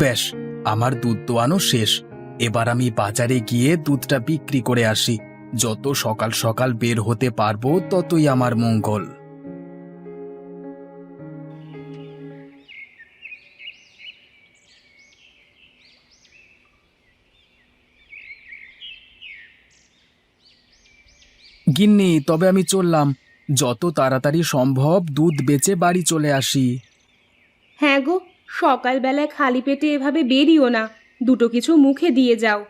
বেশ, আমার দুধ দোয়ানো শেষ। এবার আমি বাজারে গিয়ে দুধটা বিক্রি করে আসি। যত সকাল সকাল বের হতে পারবো ততই আমার মঙ্গল। গিন্নি, তবে আমি চললাম। যত তাড়াতাড়ি সম্ভব দুধ বেচে বাড়ি চলে আসি। হ্যাঁ গো, সকালবেলায় খালি পেটে এভাবে বেরিও না, দুটো কিছু মুখে দিয়ে যাও।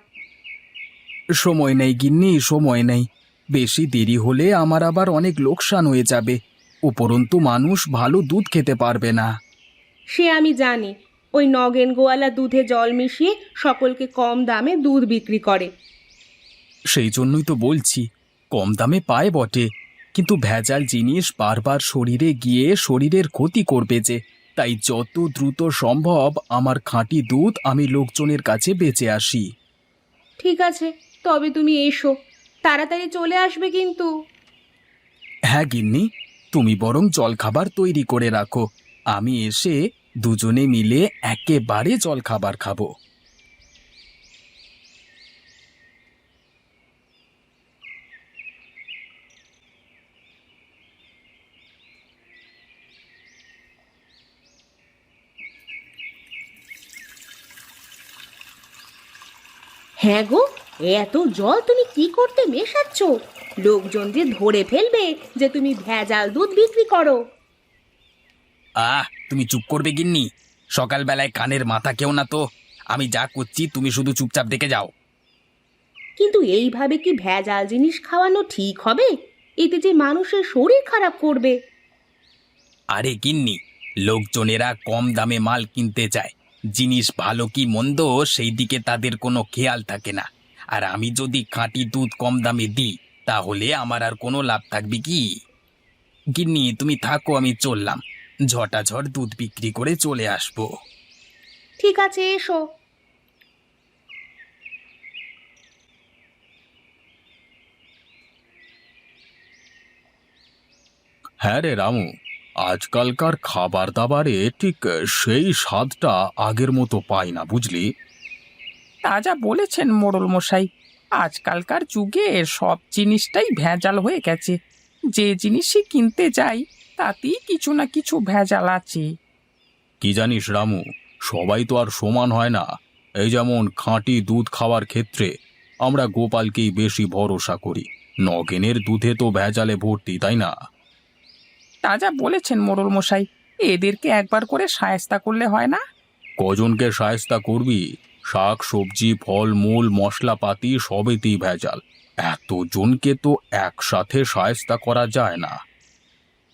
সময় নেই গিন্নি, সময় নেই। বেশি দেরি হলে আমার আবার অনেক লোকসান হয়ে যাবে। উপরন্তু মানুষ ভালো দুধ খেতে পারবে না। সে আমি জানি, ওই নগেন গোয়ালা দুধে জল মিশিয়ে সকলকে কম দামে দুধ বিক্রি করে। সেই জন্যই তো বলছি, কম দামে পায় বটে, কিন্তু ভেজাল জিনিস বারবার শরীরে গিয়ে শরীরের ক্ষতি করবে যে। তাই যত দ্রুত সম্ভব আমার খাঁটি দুধ আমি লোকজনের কাছে বেচে আসি। ঠিক আছে, তবে তুমি এসো, তাড়াতাড়ি চলে আসবে কিন্তু। হ্যাঁ গিন্নি, তুমি বরং জলখাবার তৈরি করে রাখো। আমি এসে দুজনে মিলে একেবারে জলখাবার খাবো। হ্যাঁ গো, এত জল তুমি কি করতে মেশাচ্ছ? লোকজন যে ধরে ফেলবে যে তুমি ভেজাল দুধ বিক্রি করো। তুমি চুপ করবে গিন্নি? সকালবেলায় কানের মাথা কেউ না তো। আমি যা করছি তুমি শুধু চুপচাপ দেখে যাও। কিন্তু এইভাবে কি ভেজাল জিনিস খাওয়ানো ঠিক হবে? এতে যে মানুষের শরীর খারাপ করবে। আরে গিন্নি, লোকজনেরা কম দামে মাল কিনতে চায়। জিনিস ভালো কি মন্দ সেই দিকে তাদের কোনো খেয়াল থাকে না। আর আমি যদি খাঁটি দুধ কম দামে দিই, তাহলে আমার আর কোনো লাভ থাকবে কি? গিন্নি তুমি থাকো, আমি চললাম। ঝটাঝট দুধ বিক্রি করে চলে আসবো। ঠিক আছে, এসো। হ্যাঁ রে রামু, আজকালকার খাবার দাবারে ঠিক সেই স্বাদটা আগের মতো পাই না, বুঝলি? তা যা বলেছেন মোড়ল মশাই, আজকালকার যুগে সব জিনিসটাই ভেজাল হয়ে গেছে। যে জিনিসই কিনতে যাই তাতেই কিছু না কিছু ভেজাল আছে। কি জানিস রামু, সবাই তো আর সমান হয় না। এই যেমন খাঁটি দুধ খাওয়ার ক্ষেত্রে আমরা গোপালকেই বেশি ভরসা করি। নগেনের দুধে তো ভেজালে ভর্তি, তাই না? তা যা বলেছেন মোড়ল মশাই, এদেরকে একবার করে শায়েস্তা করলে হয় না? কজনকে শায়েস্তা করবি? শাক সবজি ফলমূল মশলাপাতি সবেতেই ভেজাল। এতজনকে তো একসাথে শায়েস্তা করা যায় না।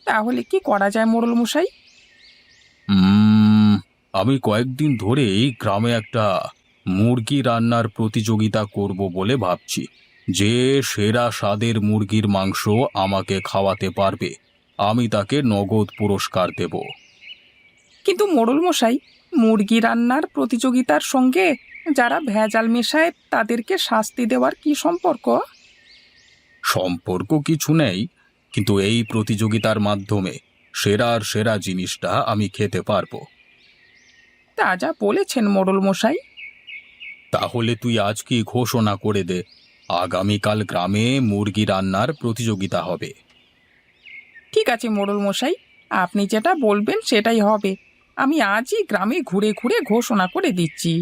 তাহলে কি করা যায় মোড়ল মশাই? উম, আমি কয়েকদিন ধরেই গ্রামে একটা মুরগি রান্নার প্রতিযোগিতা করব বলে ভাবছি। যে সেরা স্বাদের মুরগির মাংস আমাকে খাওয়াতে পারবে, আমি তাকে নগদ পুরস্কার দেব। কিন্তু মোড়ল মশাই, মুরগি রান্নার প্রতিযোগিতার সঙ্গে যারা ভেজাল মেশায় তাদেরকে শাস্তি দেওয়ার কি সম্পর্ক? সম্পর্ক কিছু নেই, কিন্তু এই প্রতিযোগিতার মাধ্যমে সেরার সেরা জিনিসটা আমি খেতে পারবো। তা যা বলেছেন মোড়ল মশাই। তাহলে তুই আজকেই ঘোষণা করে দে, আগামীকাল গ্রামে মুরগি রান্নার প্রতিযোগিতা হবে। ঠিক আছে মোড়ল মশাই, আপনি যেটা বলবেন সেটাই হবে। আমি আজই গ্রামে ঘুরে ঘুরে ঘোষণা করে দিচ্ছি।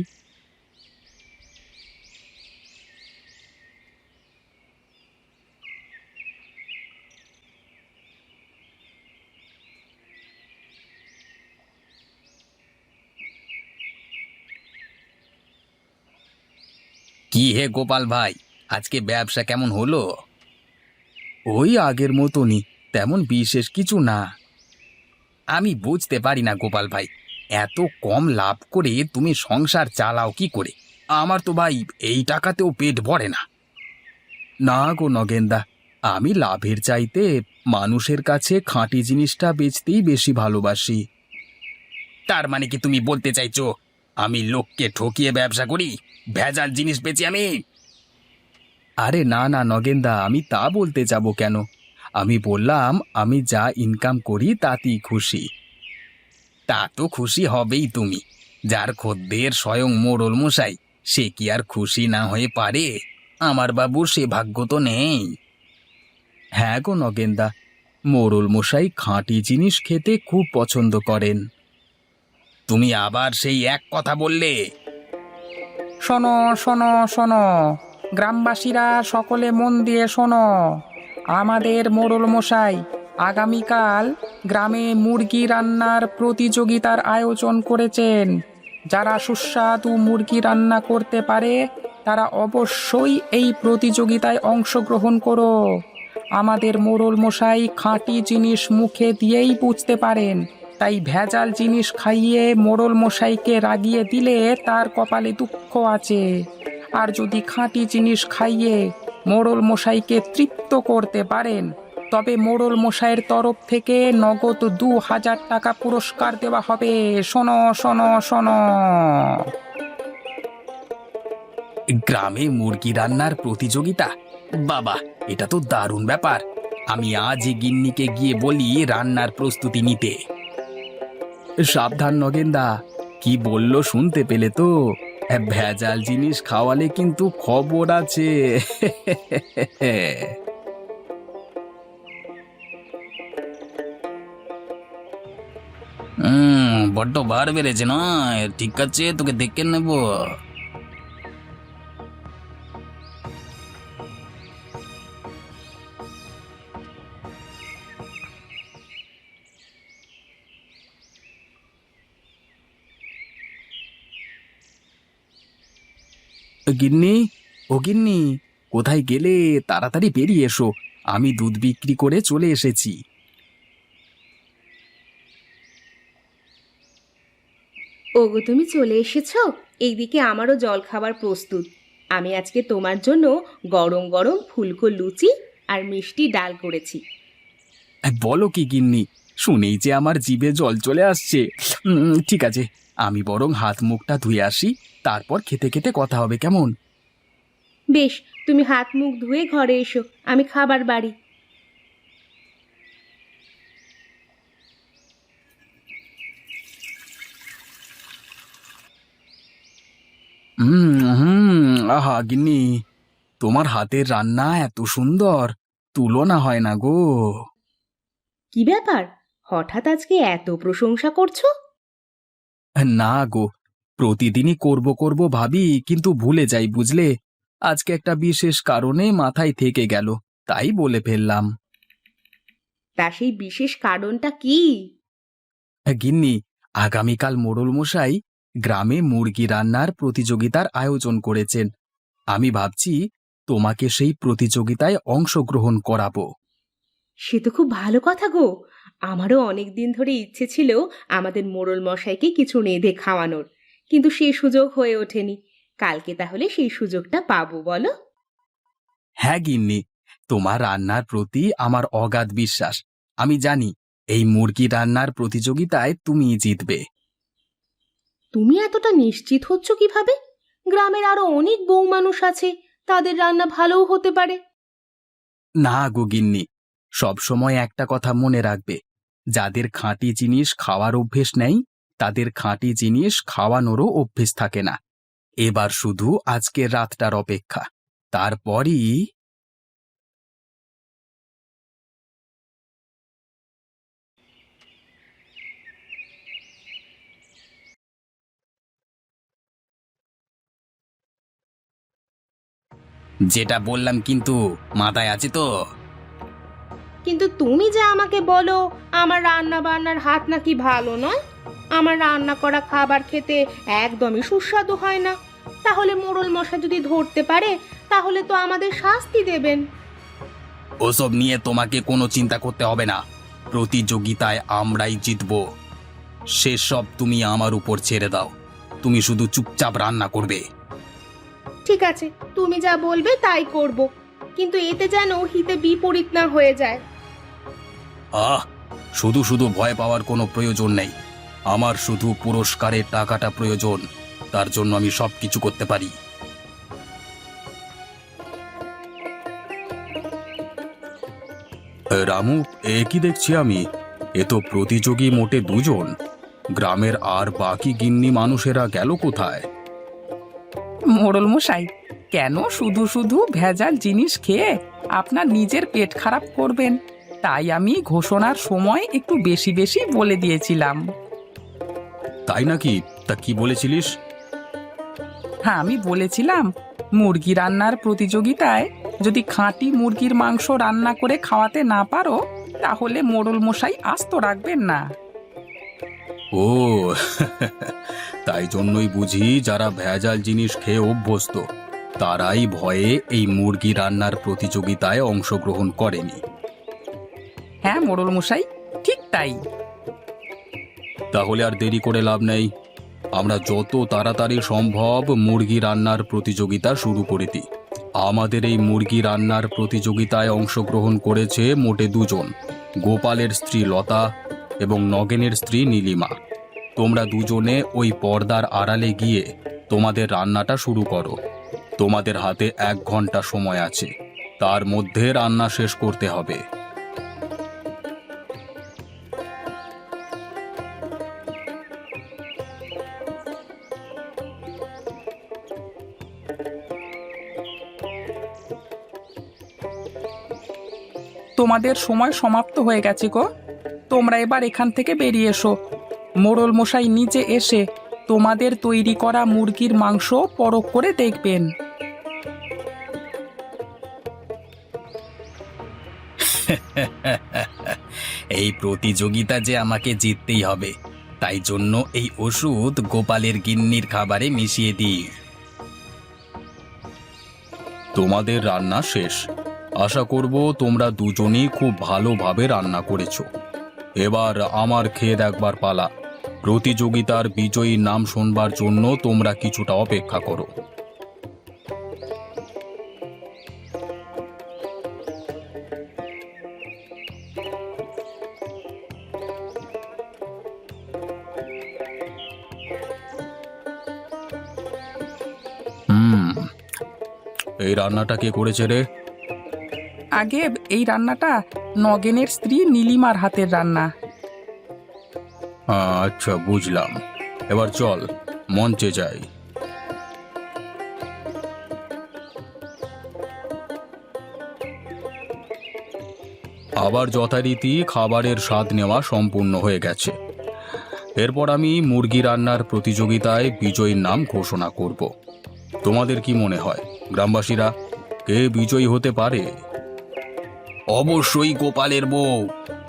কি হে গোপাল ভাই, আজকে ব্যবসা কেমন হলো? ওই আগের মতনই, তেমন বিশেষ কিছু না। আমি বুঝতে পারি না গোপাল ভাই, এত কম লাভ করে তুমি সংসার চালাও কি করে? আমার তো ভাই এই টাকাতেও পেট ভরে না। না গো নগেনদা, আমি লাভের চাইতে মানুষের কাছে খাঁটি জিনিসটা বেচতেই বেশি ভালোবাসি। তার মানে কি তুমি বলতে চাইছো আমি লোককে ঠকিয়ে ব্যবসা করি, ভেজাল জিনিস বেচি আমি? আরে না না নগেনদা, আমি তা বলতে যাব কেন? আমি বললাম আমি যা ইনকাম করি তাতেই খুশি। তা তো খুশি হবেই তুমি, যার খদ্দের স্বয়ং মোড়ল মশাই, সে কি আর খুশি না হয়ে পারে? আমার বাবুর সে ভাগ্য তো নেই। হ্যাঁ গো নগেনদা, মোড়ল মশাই খাঁটি জিনিস খেতে খুব পছন্দ করেন। তুমি আবার সেই এক কথা বললে? শোনো শোনো শোনো, গ্রামবাসীরা সকলে মন দিয়ে শোনো। আমাদের মোড়ল মশাই আগামীকাল গ্রামে মুরগি রান্নার প্রতিযোগিতার আয়োজন করেছেন। যারা সুস্বাদু মুরগি রান্না করতে পারে তারা অবশ্যই এই প্রতিযোগিতায় অংশগ্রহণ করো। আমাদের মোড়ল মশাই খাঁটি জিনিস মুখে দিয়েই বুঝতে পারেন, তাই ভেজাল জিনিস খাইয়ে মোড়ল মশাইকে রাগিয়ে দিলে তার কপালে দুঃখ আছে। আর যদি খাঁটি জিনিস খাইয়ে মোড়ল মশাইকে তৃপ্ত করতে পারেন, তবে মোড়ল মশাইয়ের তরফ থেকে নগদ 2000 টাকা পুরস্কার দেওয়া হবে। শোনো শোনো শোনো। গ্রামে মুরগি রান্নার প্রতিযোগিতা? বাবা, এটা তো দারুণ ব্যাপার। আমি আজই গিন্নিকে গিয়ে বলি রান্নার প্রস্তুতি নিতে। সাবধান নগেনদা, কি বললো শুনতে পেলে তো? ভেজাল জিনিস খাওয়ালে কিন্তু খবর আছে। বড্ড বার বেড়েছে না? ঠিক আছে, তোকে দেখে নেব। গিন্নি, ও গিন্নি, কোথায় গেলে? তাড়াতাড়ি বেরিয়ে এসো, আমি দুধ বিক্রি করে চলে এসেছি। ওগো, তুমি চলে এসেছো? এইদিকে আমারও জল খাবার প্রস্তুত। আমি আজকে তোমার জন্য গরম গরম ফুলকো লুচি আর মিষ্টি ডাল করেছি। বলো কি গিন্নি, শুনেই যে আমার জিভে জল চলে আসছে। ঠিক আছে, আমি বরং হাত মুখটা ধুয়ে আসি, তারপর খেতে খেতে কথা হবে, কেমন? বেশ, তুমি হাত মুখ ধুয়ে ঘরে এসো, আমি খাবার বাড়ি। আহা গিন্নি, তোমার হাতের রান্না এত সুন্দর, তুলনা হয় না গো। কি ব্যাপার, হঠাৎ আজকে এত প্রশংসা করছো? না গো, প্রতিদিনই করব করব ভাবি, কিন্তু ভুলে যাই বুঝলে। আজকে একটা বিশেষ কারণে মাথায় থেকে গেল, তাই বলে ফেললাম। তা সেই বিশেষ কারণটা কি? গিন্নি, আগামীকাল মোড়ল মশাই গ্রামে মুরগি রান্নার প্রতিযোগিতার আয়োজন করেছেন। আমি ভাবছি তোমাকে সেই প্রতিযোগিতায় অংশগ্রহণ করাবো। সে তো খুব ভালো কথা গো। আমারও অনেক দিন ধরে ইচ্ছে ছিল আমাদের মোড়ল মশাইকে কিছু রেঁধে খাওয়ানোর, কিন্তু সেই সুযোগ হয়ে ওঠেনি। কালকে তাহলে সেই সুযোগটা পাবো, বলো? হ্যাঁ গিন্নি, তোমার রান্নার প্রতি আমার অগাধ বিশ্বাস। আমি জানি এই মুরগি রান্নার প্রতিযোগিতায় তুমি জিতবে। তুমি এতটা নিশ্চিত হচ্ছ কিভাবে? গ্রামের আরো অনেক বউ মানুষ আছে, তাদের রান্না ভালোও হতে পারে। না গো গিন্নি, সবসময় একটা কথা মনে রাখবে, যাদের খাঁটি জিনিস খাওয়ার অভ্যেস নেই, তাদের খাঁটি জিনিস খাওয়ানোরও অভ্যেস থাকে না। এবার শুধু আজকের রাতটার অপেক্ষা, তারপরই। যেটা বললাম কিন্তু মাথায় আছে তো? কিন্তু তুমি যে আমাকে বলো আমার রান্না বান্নার হাত নাকি ভালো নয়, আমার রান্না করা খাবার খেতে একদমই সুস্বাদু হয় না, তাহলে মোড়ল মশাই যদি ধরতে পারে তাহলে তো আমাদের শাস্তি দেবেন। ওসব নিয়ে তোমাকে কোনো চিন্তা করতে হবে না, প্রতিযোগিতায় আমরাই জিতব। সেসব তুমি আমার উপর ছেড়ে দাও, তুমি শুধু চুপচাপ রান্না করবে। ঠিক আছে, তুমি যা বলবে তাই করব, কিন্তু এতে যেন হিতে বিপরীত না হয়ে যায়। আহ, শুধু শুধু ভয় পাওয়ার কোনো প্রয়োজন নেই। আমার শুধু পুরস্কারের টাকাটা প্রয়োজন, তার জন্য আমি সবকিছু করতে পারি। রামু, এ কি দেখছি আমি? এ তো প্রতিযোগী মোটে দুজন। গ্রামের আর বাকি গিন্নি মানুষেরা গেল কোথায়? মোড়ল মশাই, কেন শুধু শুধু ভেজাল জিনিস খেয়ে আপনার নিজের পেট খারাপ করবেন? তাই আমি ঘোষণার সময় একটু বেশি বেশি বলে দিয়েছিলাম। তাই নাকি? তা কি বলেছিলিস? হ্যাঁ, আমি বলেছিলাম মুরগি রান্নার প্রতিযোগিতায় যদি খাঁটি মুরগির মাংস রান্না করে খাওয়াতে না পারো, তাহলে মোড়ল মশাই আস্ত রাখবেন না। ও তাই জন্যই বুঝি যারা ভেজাল জিনিস খেয়ে অভ্যস্ত তারাই ভয়ে এই মুরগি রান্নার প্রতিযোগিতায় অংশগ্রহণ করেনি। হ্যাঁ মোড়ল মশাই, ঠিক তাই। তাহলে আর দেরি করে লাভ নেই, আমরা যত তাড়াতাড়ি সম্ভব মুরগি রান্নার প্রতিযোগিতা শুরু করে দিই। আমাদের এই মুরগি রান্নার প্রতিযোগিতায় অংশগ্রহণ করেছে মোটে দুজন, গোপালের স্ত্রী লতা এবং নগেনের স্ত্রী নীলিমা। তোমরা দুজনে ওই পর্দার আড়ালে গিয়ে তোমাদের রান্নাটা শুরু করো। তোমাদের হাতে 1 ঘন্টা সময় আছে, তার মধ্যে রান্না শেষ করতে হবে। তোমাদের সময় সমাপ্ত হয়ে গেছে গো। তোমরা এবার এখান থেকে বেরিয়ে এসো। মোড়ল মশাই নিজে এসে তোমাদের তৈরি করা মুরগির মাংস পরখ করে দেখবেন। এই প্রতিযোগিতা যে আমাকে জিততেই হবে, তাই জন্য এই ওষুধ গোপালের গিন্নির খাবারে মিশিয়ে দিই। তোমাদের রান্না শেষ। আশা করব তোমরা দুজনেই খুব ভালোভাবে রান্না করেছো। এবার আমার খেয়ে দেখবার পালা। প্রতিযোগিতার বিজয়ীর নাম শুনবার জন্য তোমরা কিছুটা অপেক্ষা করো। এই রান্নাটা কে করেছে রে? আগে এই রান্নাটা নগেনের স্ত্রী নীলিমার হাতের রান্না। আচ্ছা, বুঝলাম। এবার চল মঞ্চে যাই। আবার যথারীতি খাবারের স্বাদ নেওয়া সম্পূর্ণ হয়ে গেছে। এরপর আমি মুরগি রান্নার প্রতিযোগিতায় বিজয়ীর নাম ঘোষণা করব। তোমাদের কি মনে হয় গ্রামবাসীরা, কে বিজয়ী হতে পারে? অবশ্যই গোপালের বউ,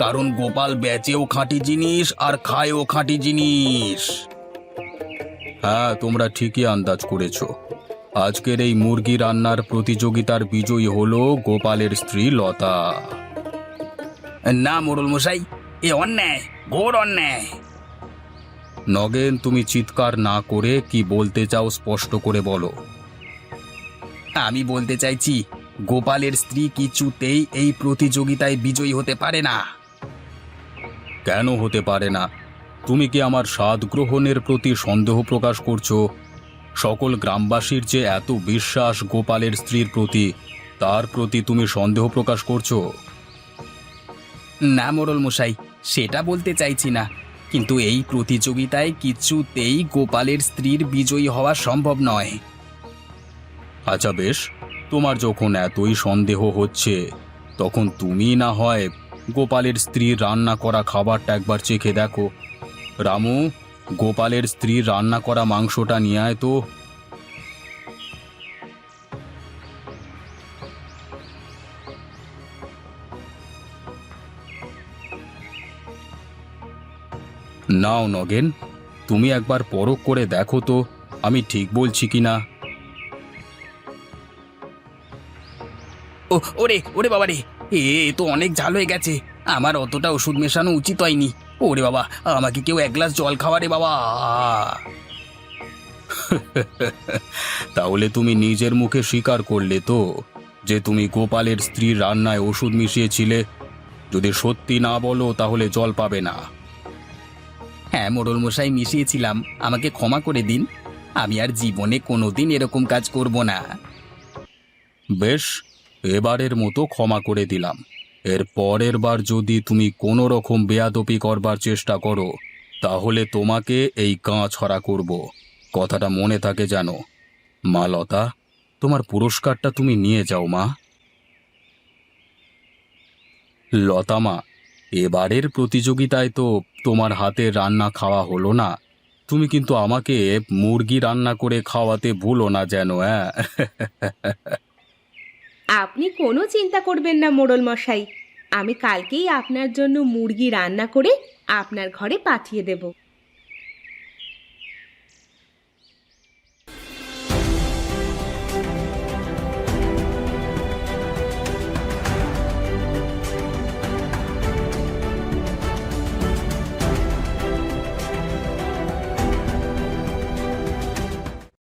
কারণ গোপাল বেচেও খাঁটি জিনিস আর খায়ও খাঁটি জিনিস। হ্যাঁ, তোমরা ঠিকই আন্দাজ করেছ। আজকের এই মুরগি রান্নার প্রতিযোগিতার বিজয়ী হলো গোপালের স্ত্রী লতা। না মোড়ল মশাই, এ অন্যায়, ঘোর অন্যায়। নগেন, তুমি চিৎকার না করে কি বলতে চাও স্পষ্ট করে বলো। আমি বলতে চাইছি, গোপালের স্ত্রী কিছুতেই এই প্রতিযোগিতায় বিজয়ী হতে পারে না। কেন হতে পারে না? তুমি কি আমার স্বাদ গ্রহণের প্রতি সন্দেহ প্রকাশ করছো? সকল গ্রামবাসীর যে এত বিশ্বাস গোপালের স্ত্রীর প্রতি, তার প্রতি তুমি সন্দেহ প্রকাশ করছো? না মোড়ল মশাই, সেটা বলতে চাইছি না, কিন্তু এই প্রতিযোগিতায় কিছুতেই গোপালের স্ত্রীর বিজয়ী হওয়া সম্ভব নয়। আচ্ছা বেশ, তোমার যখন এতই সন্দেহ হচ্ছে, তখন তুমি না হয় গোপালের স্ত্রীর রান্না করা খাবারটা একবার চেখে দেখো। রামু, গোপালের স্ত্রীর রান্না করা মাংসটা নিয়ে আয় তো। নাও নগেন, তুমি একবার পরখ করে দেখো তো আমি ঠিক বলছি কিনা। ওরে ওরে বাবা রে, এ তো অনেক ঝাল হয়ে গেছে। আমার অতটা ওষুধ মেশানো উচিত হয়নি। ওরে বাবা, আমাকে কেউ 1 গ্লাস জল খাওয়া রে বাবা। তাহলে তুমি নিজের মুখে স্বীকার করলে তো যে তুমি গোপালের স্ত্রীর রান্নায় ওষুধ মিশিয়েছিলে। যদি সত্যি না বলো তাহলে জল পাবে না। হ্যাঁ মোড়ল মশাই, মিশিয়েছিলাম, আমাকে ক্ষমা করে দিন। আমি আর জীবনে কোনোদিন এরকম কাজ করব না। বেশ, এবারের মতো ক্ষমা করে দিলাম। এর পরের বার যদি তুমি কোনো রকম বেয়াদপি করবার চেষ্টা করো, তাহলে তোমাকে এই গা ছড়া করব। কথাটা মনে থাকে জানো। মা লতা, তোমার পুরস্কারটা তুমি নিয়ে যাও মা। লতা মা, এবারের প্রতিযোগিতায় তো তোমার হাতের রান্না খাওয়া হলো না। তুমি কিন্তু আমাকে মুরগি রান্না করে খাওয়াতে ভুলো না যেন, হ্যাঁ? আপনি কোনো চিন্তা করবেন না মোড়ল মশাই, আমি কালকেই আপনার জন্য মুরগি রান্না করে আপনার ঘরে পাঠিয়ে দেব।